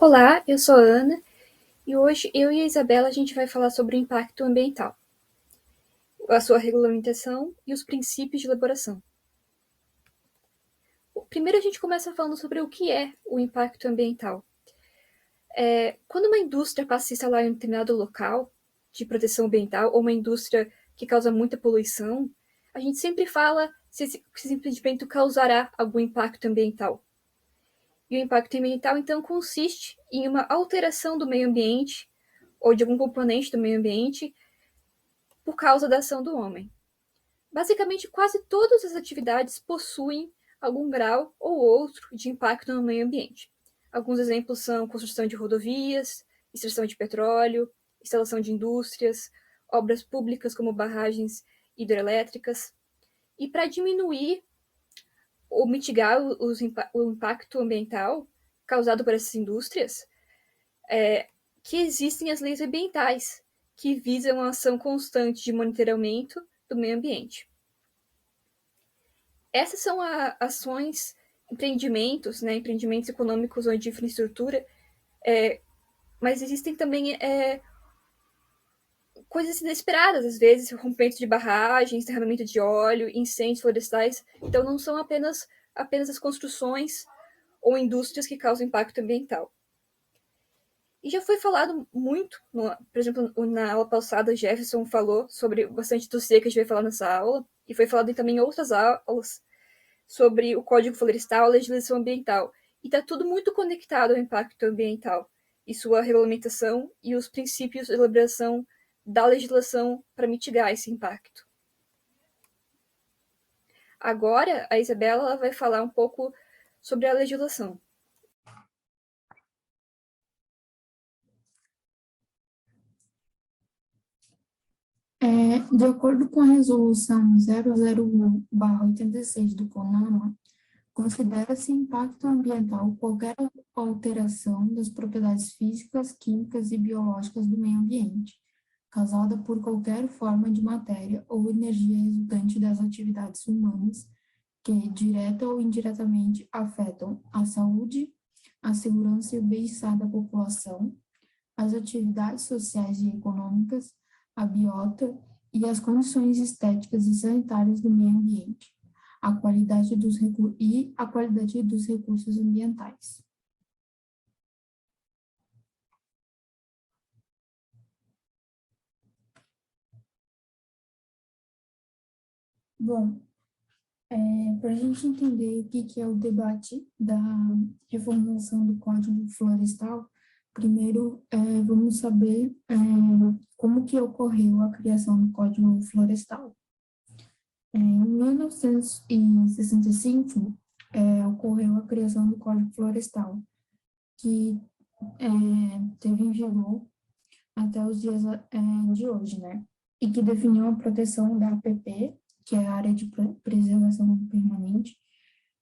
Olá, eu sou a Ana e hoje eu e a Isabela a gente vai falar sobre o impacto ambiental, a sua regulamentação e os princípios de elaboração. Primeiro a gente começa falando sobre o que é o impacto ambiental. Quando uma indústria passa a se instalar em um determinado local de proteção ambiental ou uma indústria que causa muita poluição, a gente sempre fala se esse empreendimento causará algum impacto ambiental. E o impacto ambiental, então, consiste em uma alteração do meio ambiente ou de algum componente do meio ambiente por causa da ação do homem. Basicamente, quase todas as atividades possuem algum grau ou outro de impacto no meio ambiente. Alguns exemplos são construção de rodovias, extração de petróleo, instalação de indústrias, obras públicas como barragens hidrelétricas. E para diminuir ou mitigar o impacto ambiental causado por essas indústrias, que existem as leis ambientais, que visam a ação constante de monitoramento do meio ambiente. Essas são ações, empreendimentos, né, empreendimentos econômicos ou de infraestrutura, mas existem também coisas inesperadas, às vezes, rompimento de barragens, derramamento de óleo, incêndios florestais. Então, não são apenas as construções ou indústrias que causam impacto ambiental. E já foi falado muito, por exemplo, na aula passada, Jefferson falou sobre bastante do C que a gente vai falar nessa aula, e foi falado também em outras aulas sobre o Código Florestal, a legislação ambiental. E está tudo muito conectado ao impacto ambiental e sua regulamentação e os princípios de elaboração da legislação para mitigar esse impacto. Agora, a Isabela vai falar um pouco sobre a legislação. De acordo com a Resolução 001/86 do CONAMA, considera-se impacto ambiental qualquer alteração das propriedades físicas, químicas e biológicas do meio ambiente, causada por qualquer forma de matéria ou energia resultante das atividades humanas que, direta ou indiretamente, afetam a saúde, a segurança e o bem-estar da população, as atividades sociais e econômicas, a biota e as condições estéticas e sanitárias do meio ambiente, a qualidade dos recursos ambientais. Bom, para a gente entender o que é o debate da reformulação do Código Florestal, primeiro vamos saber como que ocorreu a criação do Código Florestal. Em 1965, ocorreu a criação do Código Florestal, que teve em vigor até os dias de hoje, né? E que definiu a proteção da APP, que é a Área de Preservação Permanente,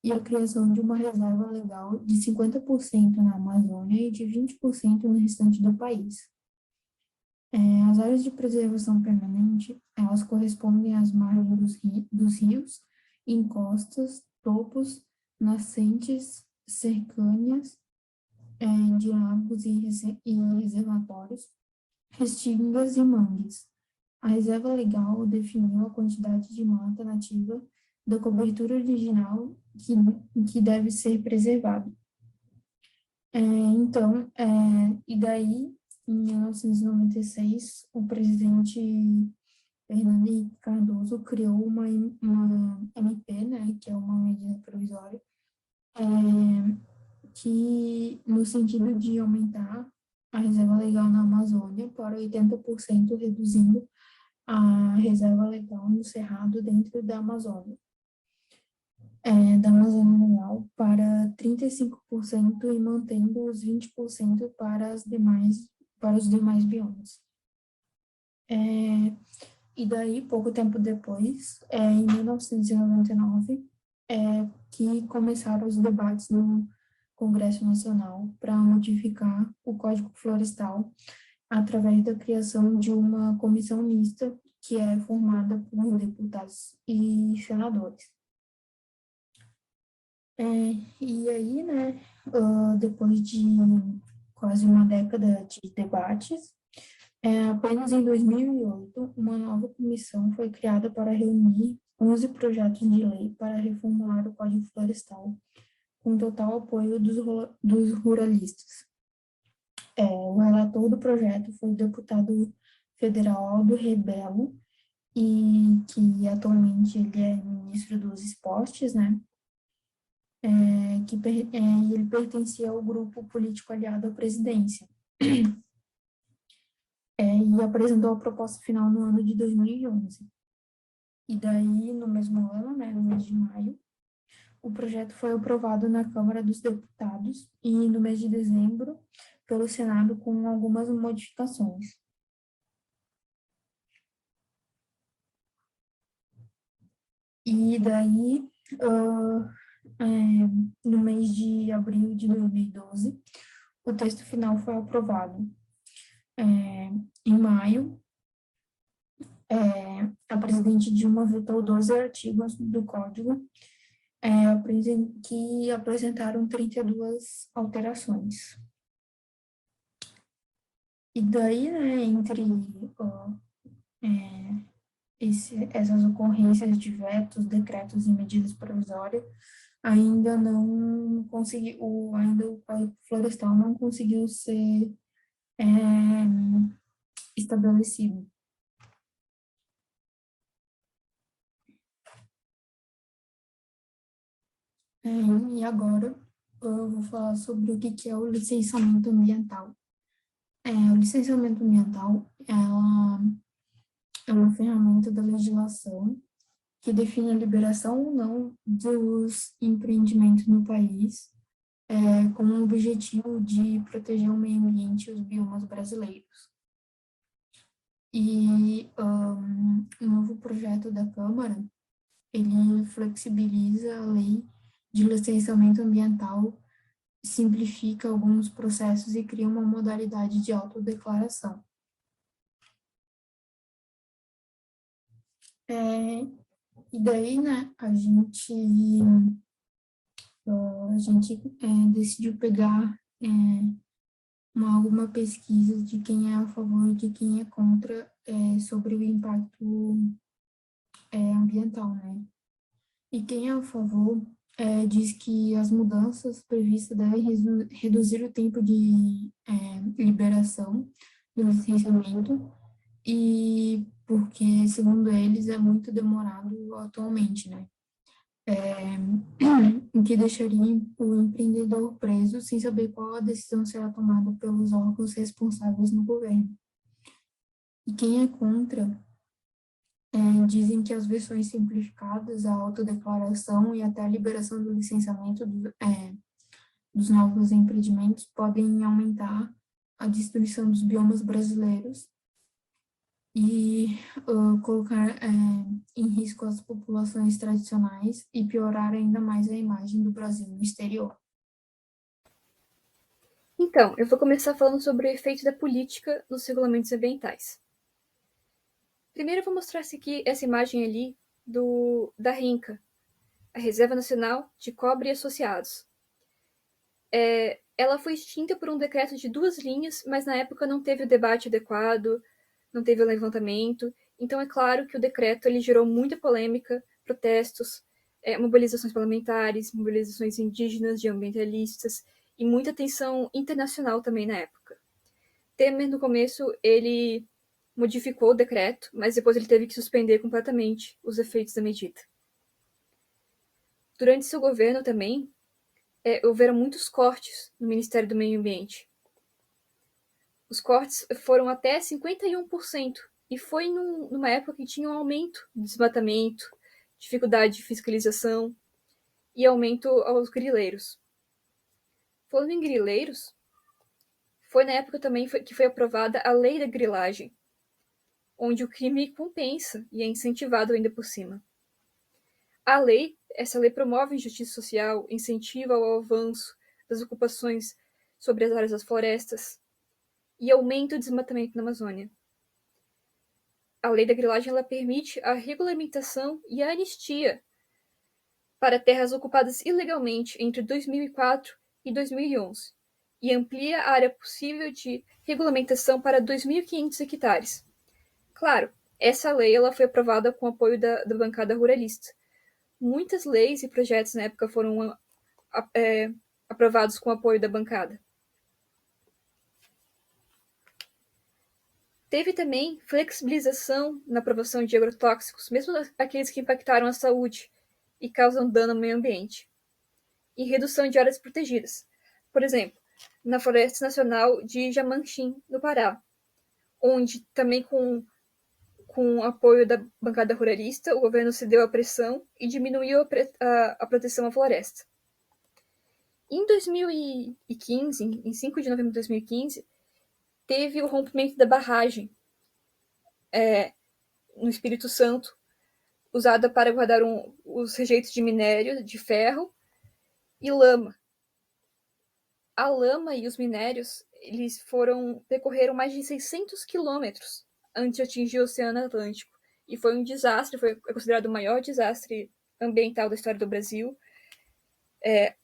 e a criação de uma reserva legal de 50% na Amazônia e de 20% no restante do país. As áreas de preservação permanente, elas correspondem às margens dos rios, encostas, topos, nascentes, cercâneas, de lagos e reservatórios, restingas e mangues. A reserva legal definiu a quantidade de mata nativa da cobertura original que deve ser preservada. E daí, em 1996, o presidente Fernando Henrique Cardoso criou uma MP, né, que é uma medida provisória, que no sentido de aumentar a reserva legal na Amazônia para 80%, reduzindo a reserva legal no Cerrado dentro da Amazônia. Da Amazônia Legal para 35% e mantendo os 20% para os demais biomas. E daí, pouco tempo depois, em 1999, que começaram os debates no Congresso Nacional para modificar o Código Florestal através da criação de uma comissão mista que é formada por deputados e senadores. E aí, né, depois de quase uma década de debates, apenas em 2008, uma nova comissão foi criada para reunir 11 projetos de lei para reformular o Código Florestal, com total apoio dos ruralistas. O relator do projeto foi o deputado federal Aldo Rebelo, e que atualmente ele é ministro dos esportes, né? Ele pertencia ao grupo político aliado à presidência. E apresentou a proposta final no ano de 2011. E daí, no mesmo ano, né, no mês de maio, o projeto foi aprovado na Câmara dos Deputados e, no mês de dezembro, pelo Senado com algumas modificações. E daí, no mês de abril de 2012, o texto final foi aprovado. Em maio, a presidente Dilma vetou 12 artigos do Código, que apresentaram 32 alterações. E daí, né, entre essas ocorrências de vetos, decretos e medidas provisórias, ainda o Código Florestal não conseguiu ser estabelecido. E agora eu vou falar sobre o que é o licenciamento ambiental. O licenciamento ambiental é uma ferramenta da legislação que define a liberação ou não dos empreendimentos no país, com o objetivo de proteger o meio ambiente e os biomas brasileiros. E o novo projeto da Câmara, ele flexibiliza a lei de licenciamento ambiental, simplifica alguns processos e cria uma modalidade de autodeclaração. E daí, né, a gente decidiu pegar alguma pesquisa de quem é a favor e de quem é contra sobre o impacto ambiental, né? E quem é a favor diz que as mudanças previstas devem reduzir o tempo de liberação do licenciamento, e porque, segundo eles, é muito demorado atualmente, né? O que deixaria o empreendedor preso sem saber qual a decisão será tomada pelos órgãos responsáveis no governo. E quem é contra dizem que as versões simplificadas, a autodeclaração e até a liberação do licenciamento dos novos empreendimentos podem aumentar a destruição dos biomas brasileiros e colocar em risco as populações tradicionais e piorar ainda mais a imagem do Brasil no exterior. Então, eu vou começar falando sobre o efeito da política nos regulamentos ambientais. Primeiro eu vou mostrar aqui essa imagem ali da RINCA, a Reserva Nacional de Cobre e Associados. Ela foi extinta por um decreto de 2 linhas, mas na época não teve o debate adequado, não teve o levantamento. Então é claro que o decreto ele gerou muita polêmica, protestos, mobilizações parlamentares, mobilizações indígenas, de ambientalistas e muita tensão internacional também na época. Temer, no começo, ele modificou o decreto, mas depois ele teve que suspender completamente os efeitos da medida. Durante seu governo também, houveram muitos cortes no Ministério do Meio Ambiente. Os cortes foram até 51%, e foi numa época que tinha um aumento do desmatamento, dificuldade de fiscalização e aumento aos grileiros. Falando em grileiros, foi na época também que foi aprovada a Lei da Grilagem, onde o crime compensa e é incentivado ainda por cima. Essa lei promove injustiça social, incentiva o avanço das ocupações sobre as áreas das florestas e aumenta o desmatamento na Amazônia. A lei da grilagem ela permite a regulamentação e a anistia para terras ocupadas ilegalmente entre 2004 e 2011, e amplia a área possível de regulamentação para 2.500 hectares. Claro, essa lei ela foi aprovada com o apoio da bancada ruralista. Muitas leis e projetos na época foram aprovados com o apoio da bancada. Teve também flexibilização na aprovação de agrotóxicos, mesmo aqueles que impactaram a saúde e causam dano ao meio ambiente. E redução de áreas protegidas. Por exemplo, na Floresta Nacional de Jamanchim, no Pará, onde também com o apoio da bancada ruralista, o governo cedeu à pressão e diminuiu a proteção à floresta. Em 2015, em 5 de novembro de 2015, teve o rompimento da barragem no Espírito Santo, usada para guardar os rejeitos de minério de ferro e lama. A lama e os minérios eles percorreram mais de 600 quilômetros antes de atingir o Oceano Atlântico. E foi um desastre, foi considerado o maior desastre ambiental da história do Brasil.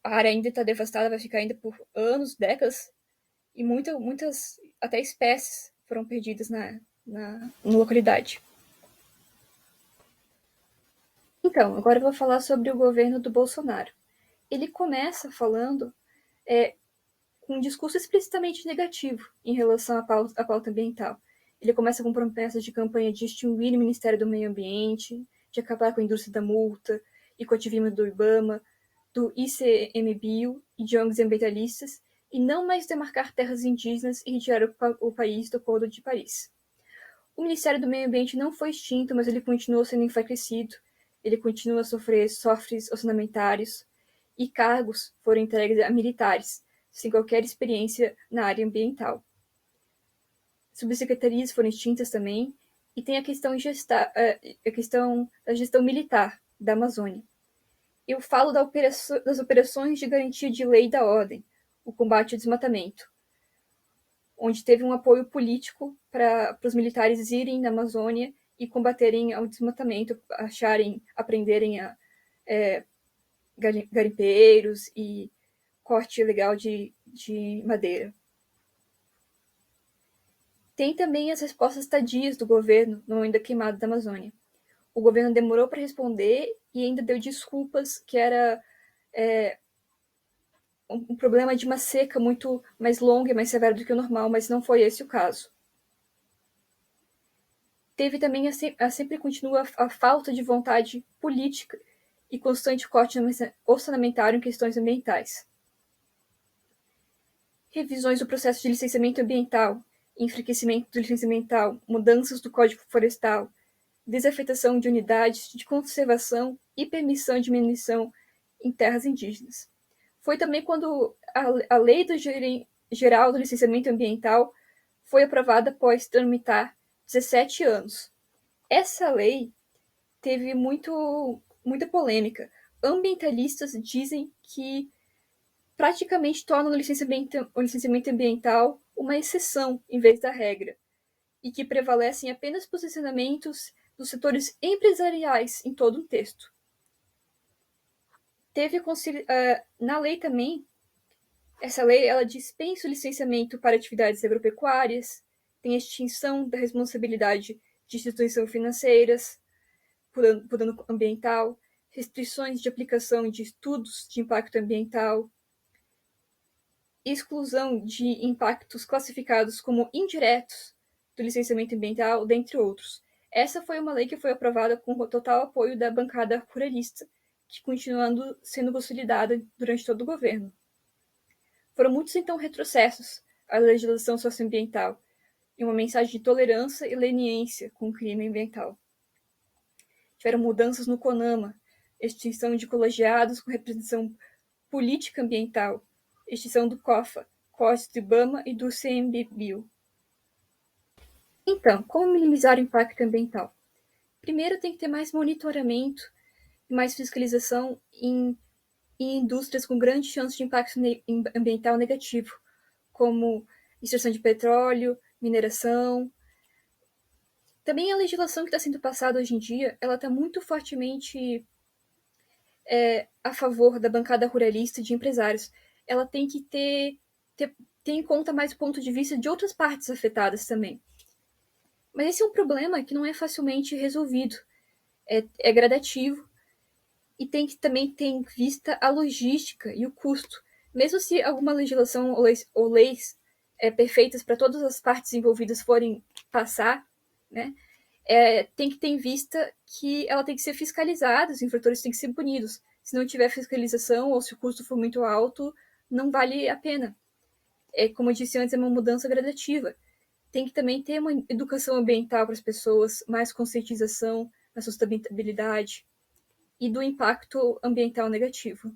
A área ainda está devastada, vai ficar ainda por anos, décadas, e muitas até espécies foram perdidas na localidade. Então, agora eu vou falar sobre o governo do Bolsonaro. Ele começa falando com um discurso explicitamente negativo em relação à pauta ambiental. Ele começa com promessas de campanha de extinguir o Ministério do Meio Ambiente, de acabar com a indústria da multa e com o ativismo do IBAMA, do ICMBio e de ONGs ambientalistas, e não mais demarcar terras indígenas e retirar o país do Acordo de Paris. O Ministério do Meio Ambiente não foi extinto, mas ele continuou sendo enfraquecido, ele continua a sofrer sofres orçamentários, e cargos foram entregues a militares, sem qualquer experiência na área ambiental. Subsecretarias foram extintas também, e tem a questão da gestão militar da Amazônia. Eu falo das operações de garantia de lei e da ordem, o combate ao desmatamento, onde teve um apoio político para os militares irem na Amazônia e combaterem ao desmatamento, aprenderem a garimpeiros e corte ilegal de madeira. Tem também as respostas tardias do governo no momento da queimada da Amazônia. O governo demorou para responder e ainda deu desculpas que era um problema de uma seca muito mais longa e mais severa do que o normal, mas não foi esse o caso. Teve também, sempre continua, a falta de vontade política e constante corte orçamentário em questões ambientais. Revisões do processo de licenciamento ambiental, enfraquecimento do licenciamento ambiental, mudanças do Código Florestal, desafetação de unidades de conservação e permissão de mineração em terras indígenas. Foi também quando a Lei Geral do Licenciamento Ambiental foi aprovada após tramitar 17 anos. Essa lei teve muita polêmica. Ambientalistas dizem que praticamente torna o licenciamento ambiental uma exceção em vez da regra, e que prevalecem apenas posicionamentos dos setores empresariais em todo o texto. Teve na lei também, essa lei ela dispensa o licenciamento para atividades agropecuárias, tem extinção da responsabilidade de instituições financeiras por dano ambiental, restrições de aplicação de estudos de impacto ambiental, exclusão de impactos classificados como indiretos do licenciamento ambiental, dentre outros. Essa foi uma lei que foi aprovada com o total apoio da bancada ruralista, que continuando sendo consolidada durante todo o governo. Foram muitos, então, retrocessos à legislação socioambiental e uma mensagem de tolerância e leniência com o crime ambiental. Tiveram mudanças no CONAMA, extinção de colegiados com representação política ambiental, extinção do COFA, COS do IBAMA e do CMBio. Então, como minimizar o impacto ambiental? Primeiro, tem que ter mais monitoramento e mais fiscalização em indústrias com grande chance de impacto ambiental negativo, como extração de petróleo, mineração. Também a legislação que está sendo passada hoje em dia, ela está muito fortemente a favor da bancada ruralista de empresários. Ela tem que ter ter em conta mais o ponto de vista de outras partes afetadas também. Mas esse é um problema que não é facilmente resolvido. É gradativo e tem que também ter em vista a logística e o custo. Mesmo se alguma legislação ou leis perfeitas para todas as partes envolvidas forem passar, né, tem que ter em vista que ela tem que ser fiscalizada, os infratores têm que ser punidos. Se não tiver fiscalização ou se o custo for muito alto, não vale a pena. Como eu disse antes, é uma mudança gradativa. Tem que também ter uma educação ambiental para as pessoas, mais conscientização na sustentabilidade e do impacto ambiental negativo.